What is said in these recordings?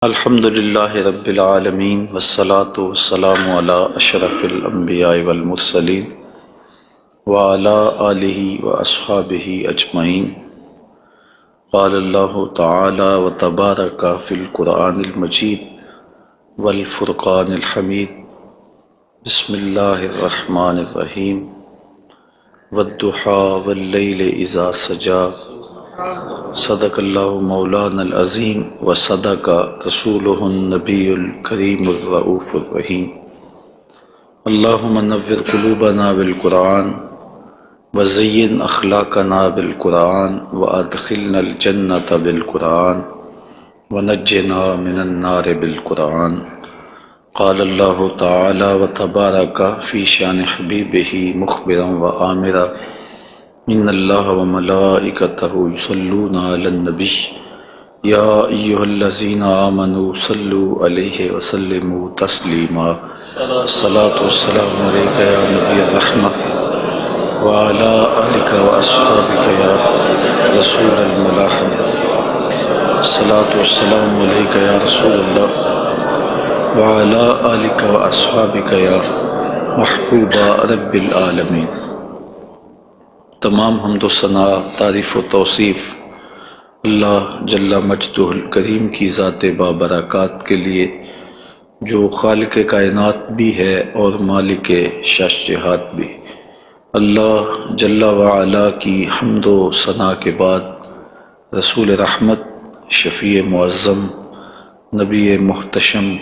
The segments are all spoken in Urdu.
الحمد للہ رب العالمین والصلاة والسلام علی اشرف الانبیاء والمرسلین وعلی آلہ واصحابہ اجمعین۔ قال اللہ تعالی وتبارک فی القرآن المجید والفرقان الحمید۔ بسم اللہ الرحمن الرحیم۔ والضحی واللیل اذا سجی۔ صدق اللہ مولانا العظیم وصدق رسولہ النبی الکریم الرؤوف الرحیم۔ اللہم نور قلوبنا بالقرآن وزین اخلاقنا بالقرآن وادخلنا الجنة بالقرآن ونجنا من النار بالقرآن۔ قال اللہ تعالی وتبارک فی شان حبیبہ مخبرا وآمرا ان اللہ وملائکتہ یصلون علی النبی یا ایہا الذین آمنوا صلوا علیہ وسلموا تسلیما۔ الصلاة والسلام علیک یا نبی الرحمہ وعلی آلک واصحابک یا رسول الملاحمہ۔ الصلاة والسلام علیک یا رسول اللہ وعلی آلک واصحابک یا محبوب رب العالمین۔ تمام حمد و ثنا، تعریف و توصیف اللہ جل مجدہ الکریم کی ذات بابرکات کے لیے، جو خالق کائنات بھی ہے اور مالک شاشہات بھی۔ اللہ جل وعلا کی حمد و ثنا کے بعد رسول رحمت، شفیع معظم، نبی محتشم،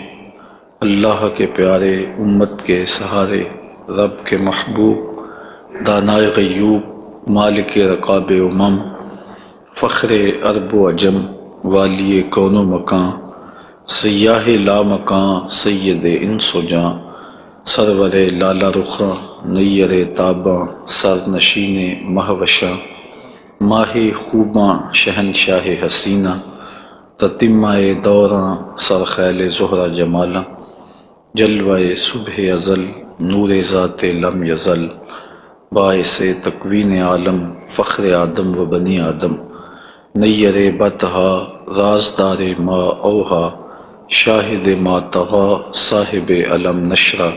اللہ کے پیارے، امت کے سہارے، رب کے محبوب، دانائے غیوب، مالک رقاب امم، فخر عرب و عجم، والی کون و مکان، سیاہ لا مکان، سید انس و جاں، سرور لالا رخاں، نیر تاباں، سر نشین مہوشاں، ماہ خوباں، شہنشاہ حسینہ، تتمہ دوراں، سرخیل زہرہ جمالاں، جلوہ صبح ازل، نور ذات لم یزل، باعث تکوین عالم، فخر آدم و بنی آدم، نیر بطحا، رازدار ما اوہا، شاہد ما طغا، صاحب علم نشرہ،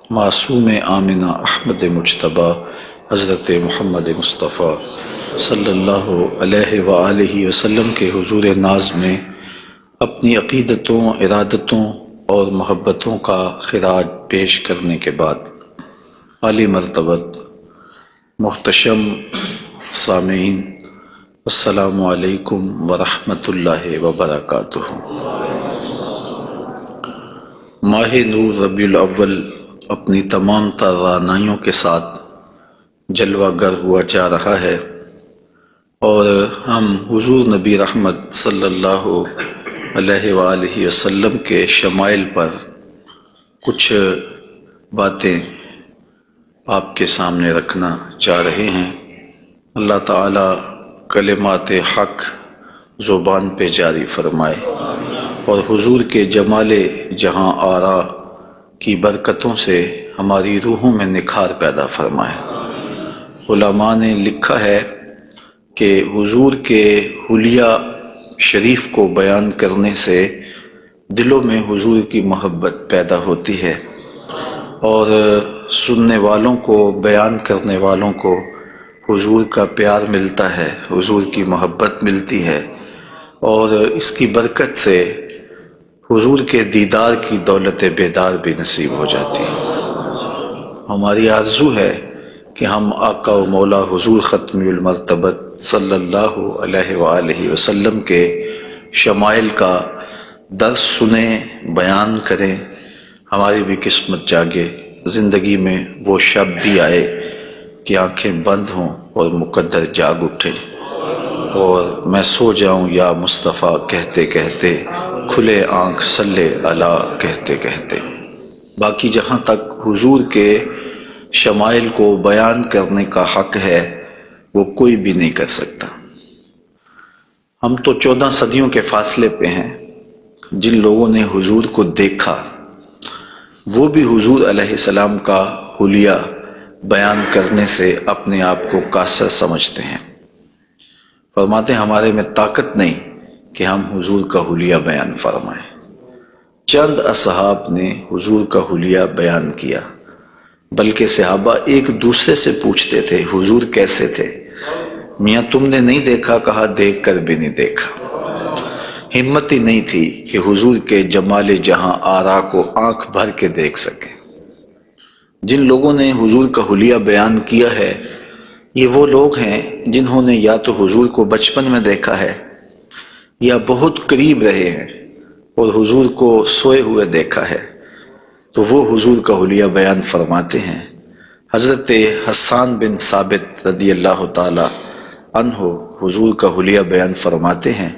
معصوم آمنہ احمد مجتبیٰ، حضرت محمد مصطفیٰ صلی اللہ علیہ وآلہ وسلم کے حضور ناز میں اپنی عقیدتوں، ارادتوں اور محبتوں کا خراج پیش کرنے کے بعد، عالی مرتبت محتشم سامعین، السلام علیکم ورحمۃ اللہ وبرکاتہ۔ ماہ نور ربیع الاول اپنی تمام توانائیوں کے ساتھ جلوہ گر ہوا جا رہا ہے، اور ہم حضور نبی رحمت صلی اللہ علیہ وآلہ وسلم کے شمائل پر کچھ باتیں آپ کے سامنے رکھنا چاہ رہے ہیں۔ اللہ تعالیٰ کلمات حق زبان پہ جاری فرمائے، اور حضور کے جمال جہاں آرا کی برکتوں سے ہماری روحوں میں نکھار پیدا فرمائے۔ علماء نے لکھا ہے کہ حضور کے حلیہ شریف کو بیان کرنے سے دلوں میں حضور کی محبت پیدا ہوتی ہے، اور سننے والوں کو، بیان کرنے والوں کو حضور کا پیار ملتا ہے، حضور کی محبت ملتی ہے، اور اس کی برکت سے حضور کے دیدار کی دولت بیدار بھی نصیب ہو جاتی ہے۔ ہماری آرزو ہے کہ ہم آقا و مولا حضور ختم المرتبت صلی اللہ علیہ وآلہ وسلم کے شمائل کا درس سنیں، بیان کریں، ہماری بھی قسمت جاگے، زندگی میں وہ شب بھی آئے کہ آنکھیں بند ہوں اور مقدر جاگ اٹھے، اور میں سو جاؤں یا مصطفیٰ کہتے کہتے، کھلے آنکھ صلی اللہ کہتے کہتے۔ باقی جہاں تک حضور کے شمائل کو بیان کرنے کا حق ہے، وہ کوئی بھی نہیں کر سکتا۔ ہم تو 14 صدیوں کے فاصلے پہ ہیں۔ جن لوگوں نے حضور کو دیکھا، وہ بھی حضور علیہ السلام کا حلیہ بیان کرنے سے اپنے آپ کو قاصر سمجھتے ہیں۔ فرماتے ہیں ہمارے میں طاقت نہیں کہ ہم حضور کا حلیہ بیان فرمائیں۔ چند اصحاب نے حضور کا حلیہ بیان کیا، بلکہ صحابہ ایک دوسرے سے پوچھتے تھے حضور کیسے تھے؟ میاں تم نے نہیں دیکھا؟ کہا دیکھ کر بھی نہیں دیکھا۔ ہمت ہی نہیں تھی کہ حضور کے جمال جہاں آرا کو آنکھ بھر کے دیکھ سکے۔ جن لوگوں نے حضور کا حلیہ بیان کیا ہے یہ وہ لوگ ہیں جنہوں نے یا تو حضور کو بچپن میں دیکھا ہے یا بہت قریب رہے ہیں اور حضور کو سوئے ہوئے دیکھا ہے، تو وہ حضور کا حلیہ بیان فرماتے ہیں۔ حضرت حسان بن ثابت رضی اللہ تعالی عنہ حضور کا حلیہ بیان فرماتے ہیں،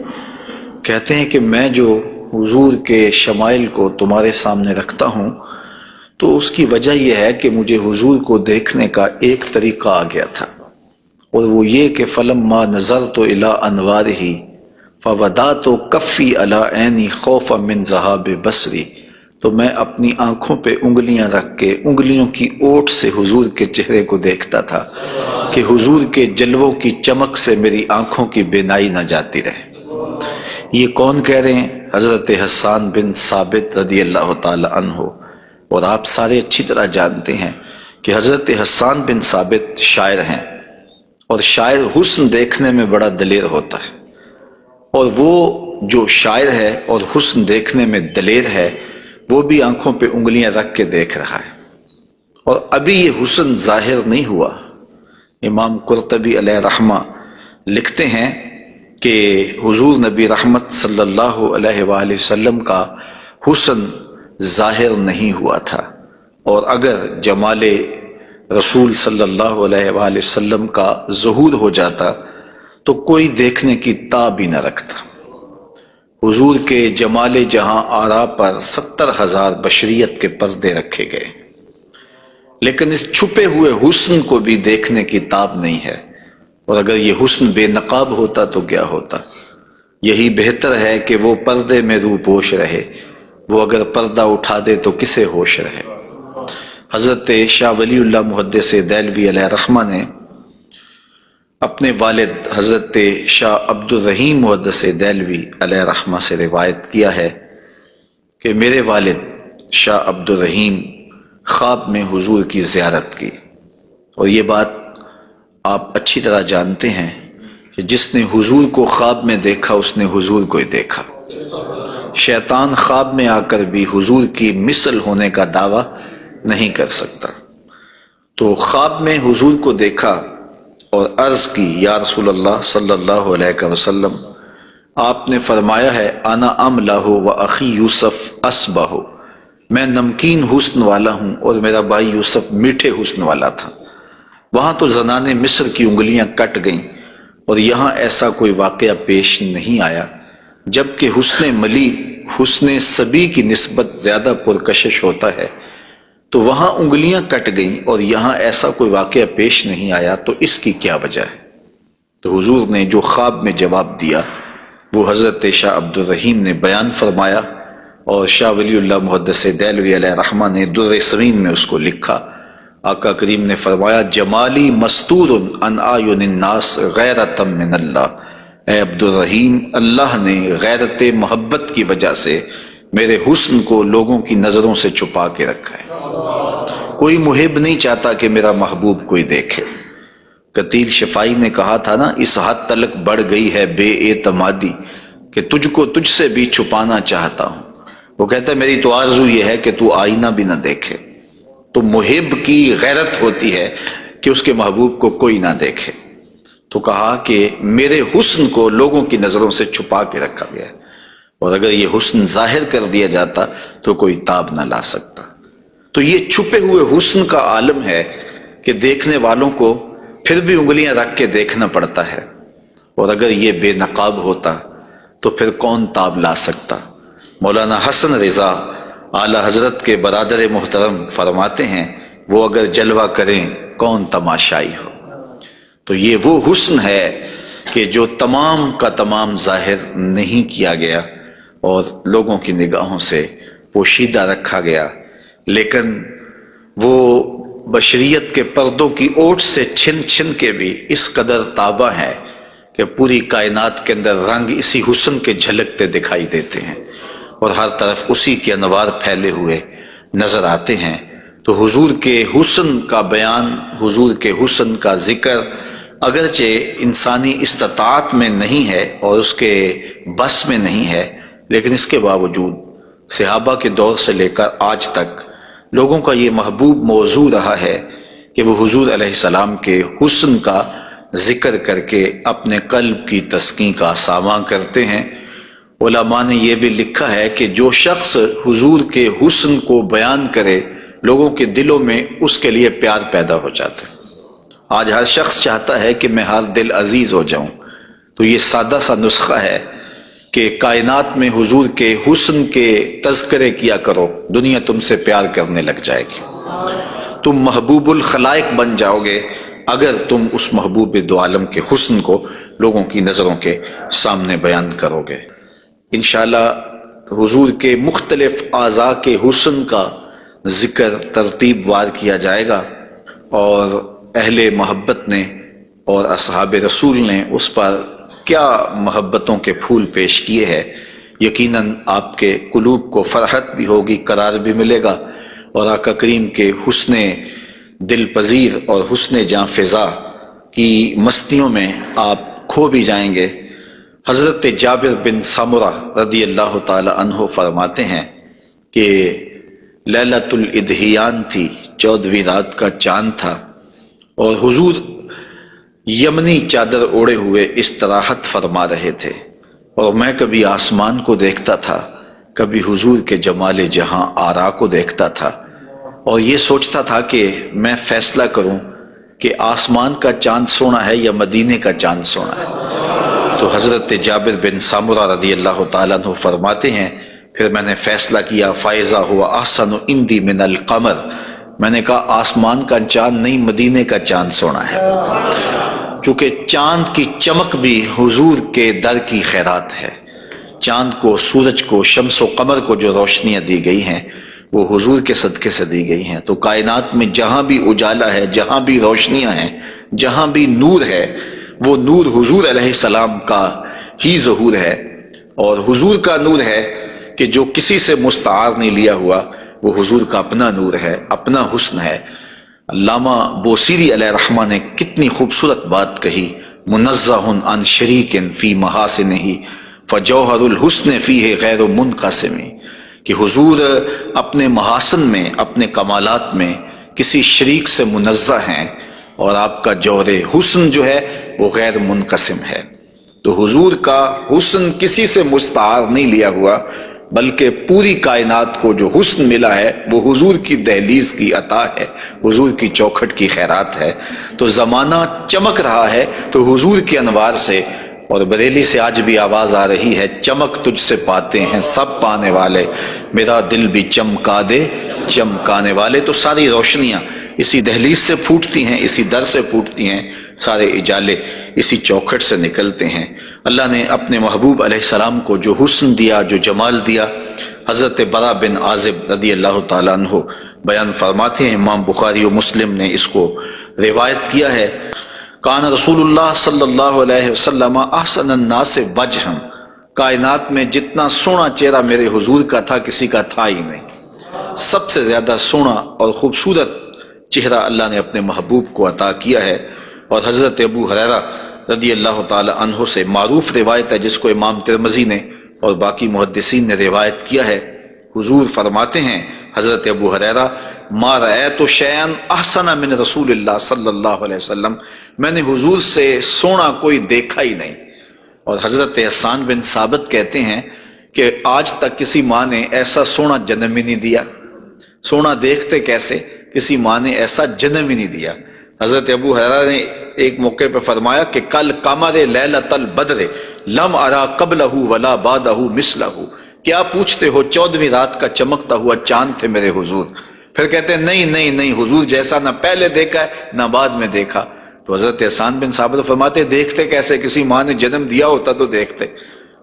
کہتے ہیں کہ میں جو حضور کے شمائل کو تمہارے سامنے رکھتا ہوں تو اس کی وجہ یہ ہے کہ مجھے حضور کو دیکھنے کا ایک طریقہ آ گیا تھا، اور وہ یہ کہ فلما نظرت الی انوارہ فودعت کفی علی عینی خوفا من ذہاب بصری، تو میں اپنی آنکھوں پہ انگلیاں رکھ کے انگلیوں کی اوٹ سے حضور کے چہرے کو دیکھتا تھا کہ حضور کے جلووں کی چمک سے میری آنکھوں کی بینائی نہ جاتی رہے۔ یہ کون کہہ رہے ہیں؟ حضرت حسان بن ثابت رضی اللہ تعالی عنہ۔ اور آپ سارے اچھی طرح جانتے ہیں کہ حضرت حسان بن ثابت شاعر ہیں، اور شاعر حسن دیکھنے میں بڑا دلیر ہوتا ہے، اور وہ جو شاعر ہے اور حسن دیکھنے میں دلیر ہے وہ بھی آنکھوں پہ انگلیاں رکھ کے دیکھ رہا ہے، اور ابھی یہ حسن ظاہر نہیں ہوا۔ امام قرطبی علیہ رحمہ لکھتے ہیں کہ حضور نبی رحمت صلی اللہ علیہ وآلہ وسلم کا حسن ظاہر نہیں ہوا تھا، اور اگر جمال رسول صلی اللہ علیہ وآلہ وسلم کا ظہور ہو جاتا تو کوئی دیکھنے کی تاب ہی نہ رکھتا۔ حضور کے جمال جہاں آرا پر 70,000 بشریت کے پردے رکھے گئے، لیکن اس چھپے ہوئے حسن کو بھی دیکھنے کی تاب نہیں ہے، اور اگر یہ حسن بے نقاب ہوتا تو کیا ہوتا؟ یہی بہتر ہے کہ وہ پردے میں روح پوش رہے، وہ اگر پردہ اٹھا دے تو کسے ہوش رہے۔ حضرت شاہ ولی اللہ محدث دہلوی علیہ رحمہ نے اپنے والد حضرت شاہ عبد الرحیم محدث دہلوی علیہ رحمہ سے روایت کیا ہے کہ میرے والد شاہ عبد الرحیم خواب میں حضور کی زیارت کی، اور یہ بات آپ اچھی طرح جانتے ہیں کہ جس نے حضور کو خواب میں دیکھا اس نے حضور کو ہی دیکھا۔ شیطان خواب میں آ کر بھی حضور کی مثل ہونے کا دعویٰ نہیں کر سکتا۔ تو خواب میں حضور کو دیکھا اور عرض کی یا رسول اللہ صلی اللہ علیہ وسلم، آپ نے فرمایا ہے انا املہ و اخی یوسف اصبہ، میں نمکین حسن والا ہوں اور میرا بھائی یوسف میٹھے حسن والا تھا۔ وہاں تو زنان مصر کی انگلیاں کٹ گئیں، اور یہاں ایسا کوئی واقعہ پیش نہیں آیا، جبکہ حسن ملی حسن صبی کی نسبت زیادہ پرکشش ہوتا ہے، تو وہاں انگلیاں کٹ گئیں اور یہاں ایسا کوئی واقعہ پیش نہیں آیا، تو اس کی کیا وجہ ہے؟ تو حضور نے جو خواب میں جواب دیا وہ حضرت شاہ عبد الرحیم نے بیان فرمایا، اور شاہ ولی اللہ محدث دہلوی علیہ رحمہ نے در سمین میں اس کو لکھا۔ آقا کریم نے فرمایا جمالی مستور عن اعین الناس غیرۃ من اللہ، اے عبد الرحیم، اللہ نے غیرت محبت کی وجہ سے میرے حسن کو لوگوں کی نظروں سے چھپا کے رکھا ہے۔ کوئی محب نہیں چاہتا کہ میرا محبوب کوئی دیکھے۔ قتیل شفائی نے کہا تھا نا، اس حد تلک بڑھ گئی ہے بے اعتمادی کہ تجھ کو تجھ سے بھی چھپانا چاہتا ہوں۔ وہ کہتا ہے میری تو آرزو یہ ہے کہ تو آئینہ بھی نہ دیکھے۔ تو محب کی غیرت ہوتی ہے کہ اس کے محبوب کو کوئی نہ دیکھے، تو کہا کہ میرے حسن کو لوگوں کی نظروں سے چھپا کے رکھا گیا ہے، اور اگر یہ حسن ظاہر کر دیا جاتا تو کوئی تاب نہ لا سکتا۔ تو یہ چھپے ہوئے حسن کا عالم ہے کہ دیکھنے والوں کو پھر بھی انگلیاں رکھ کے دیکھنا پڑتا ہے، اور اگر یہ بے نقاب ہوتا تو پھر کون تاب لا سکتا؟ مولانا حسن رضا اعلی حضرت کے برادر محترم فرماتے ہیں وہ اگر جلوہ کریں کون تماشائی ہو۔ تو یہ وہ حسن ہے کہ جو تمام کا تمام ظاہر نہیں کیا گیا اور لوگوں کی نگاہوں سے پوشیدہ رکھا گیا، لیکن وہ بشریت کے پردوں کی اوٹ سے چھن چھن کے بھی اس قدر تابہ ہے کہ پوری کائنات کے اندر رنگ اسی حسن کے جھلکتے دکھائی دیتے ہیں، اور ہر طرف اسی کے انوار پھیلے ہوئے نظر آتے ہیں۔ تو حضور کے حسن کا بیان، حضور کے حسن کا ذکر اگرچہ انسانی استطاعت میں نہیں ہے اور اس کے بس میں نہیں ہے، لیکن اس کے باوجود صحابہ کے دور سے لے کر آج تک لوگوں کا یہ محبوب موضوع رہا ہے کہ وہ حضور علیہ السلام کے حسن کا ذکر کر کے اپنے قلب کی تسکین کا ساماں کرتے ہیں۔ علماء نے یہ بھی لکھا ہے کہ جو شخص حضور کے حسن کو بیان کرے لوگوں کے دلوں میں اس کے لیے پیار پیدا ہو جاتا ہے۔ آج ہر شخص چاہتا ہے کہ میں ہر دل عزیز ہو جاؤں، تو یہ سادہ سا نسخہ ہے کہ کائنات میں حضور کے حسن کے تذکرے کیا کرو، دنیا تم سے پیار کرنے لگ جائے گی۔ تم محبوب الخلائق بن جاؤ گے اگر تم اس محبوب دو عالم کے حسن کو لوگوں کی نظروں کے سامنے بیان کرو گے۔ انشاءاللہ حضور کے مختلف اعضاء کے حسن کا ذکر ترتیب وار کیا جائے گا، اور اہل محبت نے اور اصحاب رسول نے اس پر کیا محبتوں کے پھول پیش کیے ہیں۔ یقیناً آپ کے قلوب کو فرحت بھی ہوگی، قرار بھی ملے گا، اور آقا کریم کے حسن دل پذیر اور حسن جاں فضا کی مستیوں میں آپ کھو بھی جائیں گے۔ حضرت جابر بن سمرہ رضی اللہ تعالی عنہ فرماتے ہیں کہ لیلۃ الادحیان تھی، 14ویں رات کا چاند تھا، اور حضور یمنی چادر اوڑے ہوئے استراحت فرما رہے تھے، اور میں کبھی آسمان کو دیکھتا تھا، کبھی حضور کے جمال جہاں آرا کو دیکھتا تھا، اور یہ سوچتا تھا کہ میں فیصلہ کروں کہ آسمان کا چاند سونا ہے یا مدینے کا چاند سونا ہے۔ تو حضرت جابر بن سمرہ رضی اللہ تعالیٰ عنہ فرماتے ہیں پھر میں نے فیصلہ کیا فائزہ ہوا احسن عندی من القمر، میں نے کہا آسمان کا چاند نہیں، مدینے کا چاند سونا ہے، چونکہ چاند کی چمک بھی حضور کے در کی خیرات ہے۔ چاند کو، سورج کو، شمس و قمر کو جو روشنیاں دی گئی ہیں وہ حضور کے صدقے سے دی گئی ہیں۔ تو کائنات میں جہاں بھی اجالا ہے، جہاں بھی روشنیاں ہیں، جہاں بھی نور ہے، وہ نور حضور علیہ السلام کا ہی ظہور ہے، اور حضور کا نور ہے کہ جو کسی سے مستعار نہیں لیا ہوا، وہ حضور کا اپنا نور ہے، اپنا حسن ہے۔ علامہ بوصیری علیہ رحمہ نے کتنی خوبصورت بات کہی، منزہ عن شریک فی محاسنہ فجوہر الحسن فیہ غیر منقسم، کہ حضور اپنے محاسن میں، اپنے کمالات میں کسی شریک سے منزہ ہیں، اور آپ کا جوہر حسن جو ہے وہ غیر منقسم ہے۔ تو حضور کا حسن کسی سے مستعار نہیں لیا ہوا، بلکہ پوری کائنات کو جو حسن ملا ہے وہ حضور کی دہلیز کی عطا ہے، حضور کی چوکھٹ کی خیرات ہے۔ تو زمانہ چمک رہا ہے تو حضور کے انوار سے، اور بریلی سے آج بھی آواز آ رہی ہے، چمک تجھ سے پاتے ہیں سب پانے والے، میرا دل بھی چمکا دے چمکانے والے۔ تو ساری روشنیاں اسی دہلیز سے پھوٹتی ہیں، اسی در سے پھوٹتی ہیں، سارے اجالے اسی چوکھٹ سے نکلتے ہیں۔ اللہ نے اپنے محبوب علیہ السلام کو جو حسن دیا، جو جمال دیا، حضرت برا بن عازب رضی اللہ تعالیٰ عنہ بیان فرماتے ہیں، امام بخاری و مسلم نے اس کو روایت کیا ہے، کان رسول اللہ صلی اللہ علیہ وسلم احسن الناس وجہا، کائنات میں جتنا سونا چہرہ میرے حضور کا تھا کسی کا تھا ہی نہیں، سب سے زیادہ سونا اور خوبصورت چہرہ اللہ نے اپنے محبوب کو عطا کیا ہے۔ اور حضرت ابو ہریرہ رضی اللہ تعالی عنہ سے معروف روایت ہے جس کو امام ترمذی نے اور باقی محدثین نے روایت کیا ہے، حضور فرماتے ہیں حضرت ابو ہریرہ، ما رأیت شیئا احسن من رسول اللہ صلی اللہ علیہ وسلم، میں نے حضور سے سونا کوئی دیکھا ہی نہیں۔ اور حضرت حسان بن ثابت کہتے ہیں کہ آج تک کسی ماں نے ایسا سونا جنم ہی نہیں دیا، سونا دیکھتے کیسے، کسی ماں نے ایسا جنم ہی نہیں دیا۔ حضرت ابو ہریرہ نے ایک موقع پہ فرمایا کہ کل قمر لیلۃ البدر لم ارا قبلہ ولا بعدہ مثلہ، کیا پوچھتے ہو 14ویں رات کا چمکتا ہوا چاند تھے میرے حضور؟ پھر کہتے ہیں نہیں نہیں نہیں، حضور جیسا نہ پہلے دیکھا ہے نہ بعد میں دیکھا۔ تو حضرت حسان بن ثابت فرماتے دیکھتے کیسے، کسی ماں نے جنم دیا ہوتا تو دیکھتے۔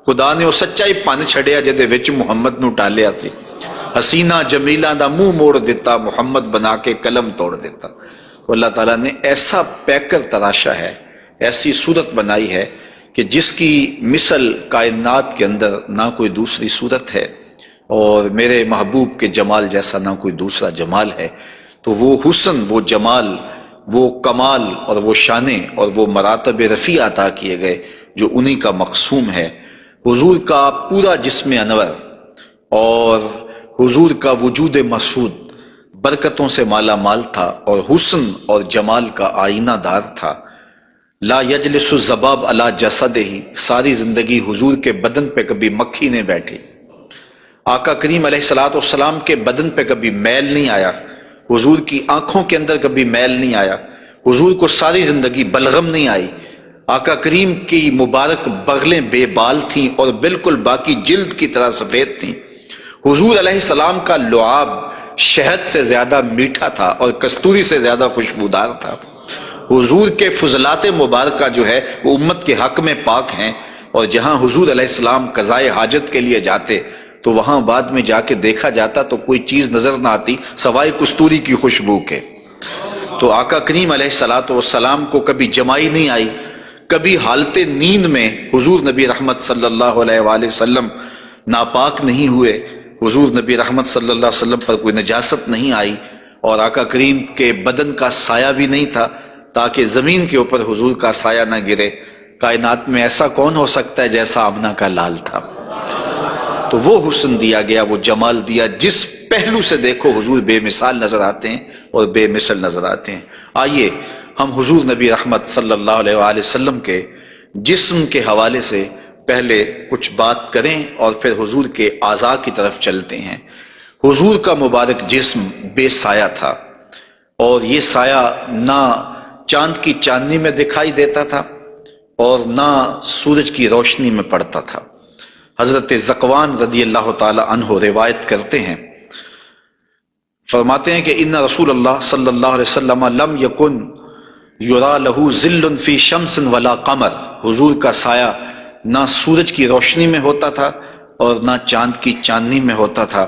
خدا نے وہ سچائی پن چھڑیا جدے وچ محمد نو ٹالیا سی، حسینہ جمیلہ دا منہ موڑ دیتا، محمد بنا کے قلم توڑ دیتا۔ اللہ تعالیٰ نے ایسا پیکر تراشا ہے، ایسی صورت بنائی ہے کہ جس کی مثل کائنات کے اندر نہ کوئی دوسری صورت ہے۔ اور میرے محبوب کے جمال جیسا نہ کوئی دوسرا جمال ہے۔ تو وہ حسن، وہ جمال، وہ کمال اور وہ شانیں اور وہ مراتب رفیع عطا کیے گئے جو انہی کا مقسوم ہے۔ حضور کا پورا جسم انور اور حضور کا وجود مسعود برکتوں سے مالا مال تھا اور حسن اور جمال کا آئینہ دار تھا۔ لا یجلس الذباب علی جسدہ، ساری زندگی حضور کے بدن پہ کبھی مکھی نہیں بیٹھی۔ آقا کریم علیہ الصلوۃ والسلام کے بدن پہ کبھی میل نہیں آیا، حضور کی آنکھوں کے اندر کبھی میل نہیں آیا، حضور کو ساری زندگی بلغم نہیں آئی۔ آقا کریم کی مبارک بغلیں بے بال تھیں اور بالکل باقی جلد کی طرح سفید تھیں۔ حضور علیہ السلام کا لعاب شہد سے زیادہ میٹھا تھا اور کستوری سے زیادہ خوشبودار تھا۔ حضور کے فضلات مبارکہ جو ہے وہ امت کے حق میں پاک ہیں، اور جہاں حضور علیہ السلام قضائے حاجت کے لیے جاتے تو وہاں بعد میں جا کے دیکھا جاتا تو کوئی چیز نظر نہ آتی سوائے کستوری کی خوشبو کے۔ تو آقا کریم علیہ الصلوۃ والسلام کو کبھی جمائی نہیں آئی، کبھی حالت نیند میں حضور نبی رحمت صلی اللہ علیہ وآلہ وسلم ناپاک نہیں ہوئے، حضور نبی رحمت صلی اللہ علیہ وسلم پر کوئی نجاست نہیں آئی، اور آقا کریم کے بدن کا سایہ بھی نہیں تھا تاکہ زمین کے اوپر حضور کا سایہ نہ گرے۔ کائنات میں ایسا کون ہو سکتا ہے جیسا آمنہ کا لال تھا؟ تو وہ حسن دیا گیا، وہ جمال دیا، جس پہلو سے دیکھو حضور بے مثال نظر آتے ہیں اور بے مثل نظر آتے ہیں۔ آئیے ہم حضور نبی رحمت صلی اللہ علیہ وآلہ وسلم کے جسم کے حوالے سے پہلے کچھ بات کریں اور پھر حضور کے اعضاء کی طرف چلتے ہیں۔ حضور کا مبارک جسم بے سایہ تھا، اور یہ سایہ نہ چاند کی چاندنی میں دکھائی دیتا تھا اور نہ سورج کی روشنی میں پڑتا تھا۔ حضرت ذکوان رضی اللہ تعالی عنہ روایت کرتے ہیں، فرماتے ہیں کہ ان رسول اللہ صلی اللہ علیہ وسلم لم یکن یرا لہ ظل فی شمس ولا قمر، حضور کا سایہ نہ سورج کی روشنی میں ہوتا تھا اور نہ چاند کی چاندنی میں ہوتا تھا۔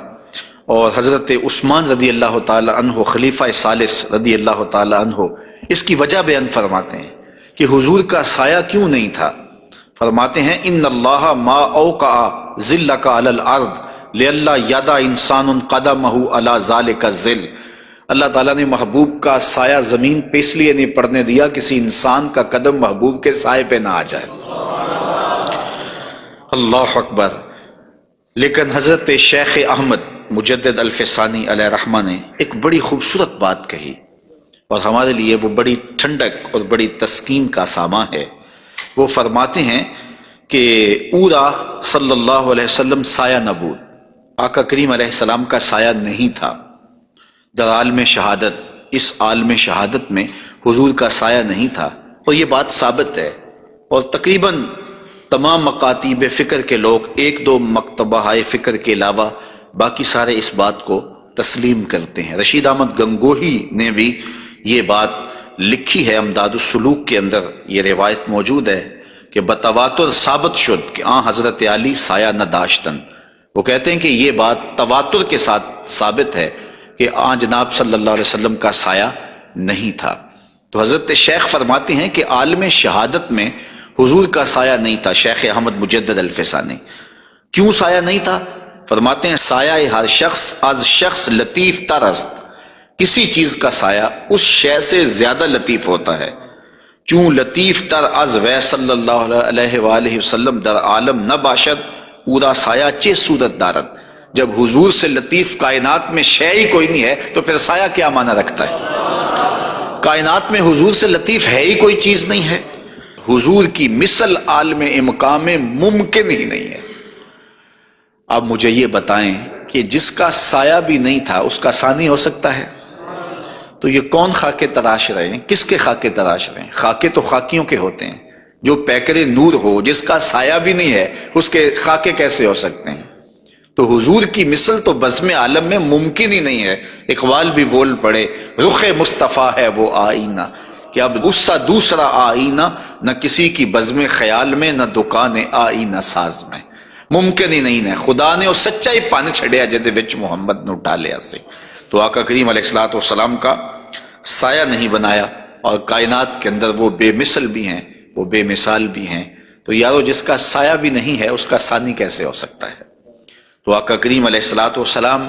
اور حضرت عثمان رضی اللہ تعالی عنہ خلیفہ ثالث رضی اللہ تعالی عنہ اس کی وجہ بیان فرماتے ہیں کہ حضور کا سایہ کیوں نہیں تھا۔ فرماتے ہیں ان اللہ ما اوقع ظلک علی الارض لئلا یدع انسان قدمہ علی ذلک الظل، اللہ تعالیٰ نے محبوب کا سایہ زمین پہ اس لیے نہیں پڑنے دیا کسی انسان کا قدم محبوب کے سائے پہ نہ آ جائے۔ اللہ اکبر۔ لیکن حضرت شیخ احمد مجدد الفسانی علیہ رحمہ نے ایک بڑی خوبصورت بات کہی، اور ہمارے لیے وہ بڑی ٹھنڈک اور بڑی تسکین کا ساماں ہے۔ وہ فرماتے ہیں کہ اورا صلی اللہ علیہ وسلم سایہ نبود، آقا کریم علیہ السلام کا سایہ نہیں تھا۔ در عالم شہادت، اس عالم شہادت میں حضور کا سایہ نہیں تھا، اور یہ بات ثابت ہے، اور تقریباً تمام مکاتیب فکر کے لوگ، ایک دو مکتبہ ہائے فکر کے علاوہ باقی سارے اس بات کو تسلیم کرتے ہیں۔ رشید احمد گنگوہی نے بھی یہ بات لکھی ہے، امداد السلوک کے اندر یہ روایت موجود ہے کہ بتواتر ثابت شد کہ حضرت علی سایہ نہ داشتن۔ وہ کہتے ہیں کہ یہ بات تواتر کے ساتھ ثابت ہے کہ جناب صلی اللہ علیہ وسلم کا سایہ نہیں تھا۔ تو حضرت شیخ فرماتے ہیں کہ عالم شہادت میں حضور کا سایہ نہیں تھا۔ شیخ احمد مجدد الفسانی، کیوں سایہ نہیں تھا؟ فرماتے ہیں سایہ ہر شخص از شخص لطیف تر است، کسی چیز کا سایہ اس شے سے زیادہ لطیف ہوتا ہے، چون لطیف تر از وی صلی اللہ علیہ وآلہ وسلم در عالم نہ باشد اورا سایہ چے صورت دارد۔ جب حضور سے لطیف کائنات میں شے ہی کوئی نہیں ہے تو پھر سایہ کیا معنی رکھتا ہے؟ کائنات میں حضور سے لطیف ہے ہی کوئی چیز نہیں ہے، حضور کی مثل عالم امکان میں ممکن ہی نہیں ہے۔ اب مجھے یہ بتائیں کہ جس کا سایہ بھی نہیں تھا اس کا ثانی ہو سکتا ہے؟ تو یہ کون خاکے تراش رہے ہیں؟ کس کے خاکے تراش رہے ہیں؟ خاکے تو خاکیوں کے ہوتے ہیں۔ جو پیکر نور ہو، جس کا سایہ بھی نہیں ہے، اس کے خاکے کیسے ہو سکتے ہیں؟ تو حضور کی مثل تو بزم عالم میں ممکن ہی نہیں ہے۔ اقبال بھی بول پڑے رخ مصطفیٰ ہے وہ آئینہ، کہ اب اس سا دوسرا آئینہ نہ کسی کی بزم خیال میں، نہ دکان آئینہ ساز میں۔ ممکن ہی نہیں ہے۔ خدا نے وہ سچائی پان چھڑیا جدے وچ محمد نو ڈالیا سے۔ تو آقا کریم علیہ الصلوۃ والسلام کا سایہ نہیں بنایا، اور کائنات کے اندر وہ بے مثل بھی ہیں، وہ بے مثال بھی ہیں۔ تو یارو جس کا سایہ بھی نہیں ہے اس کا ثانی کیسے ہو سکتا ہے؟ تو آقا کریم علیہ الصلوۃ والسلام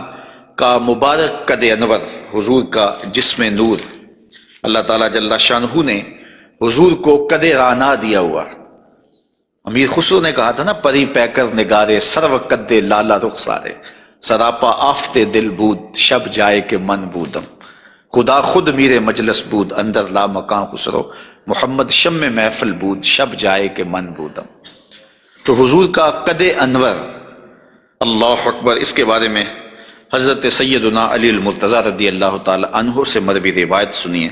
کا مبارک قد انور، حضور کا جسم نور، اللہ تعالیٰ جل شانہ نے حضور کو قد رانا دیا ہوا۔ امیر خسرو نے کہا تھا نا، پری پیکر نگارے سرو قد لالا رخسارے، سراپا آفتے دل بود شب جائے کہ من بودم، خدا خود میرے مجلس بود اندر لا مکان خسرو، محمد شم محفل بود شب جائے کہ من بودم۔ تو حضور کا قد انور، اللہ اکبر، اس کے بارے میں حضرت سیدنا علی المرتضیٰ رضی اللہ تعالی عنہ سے مروی روایت سنیے۔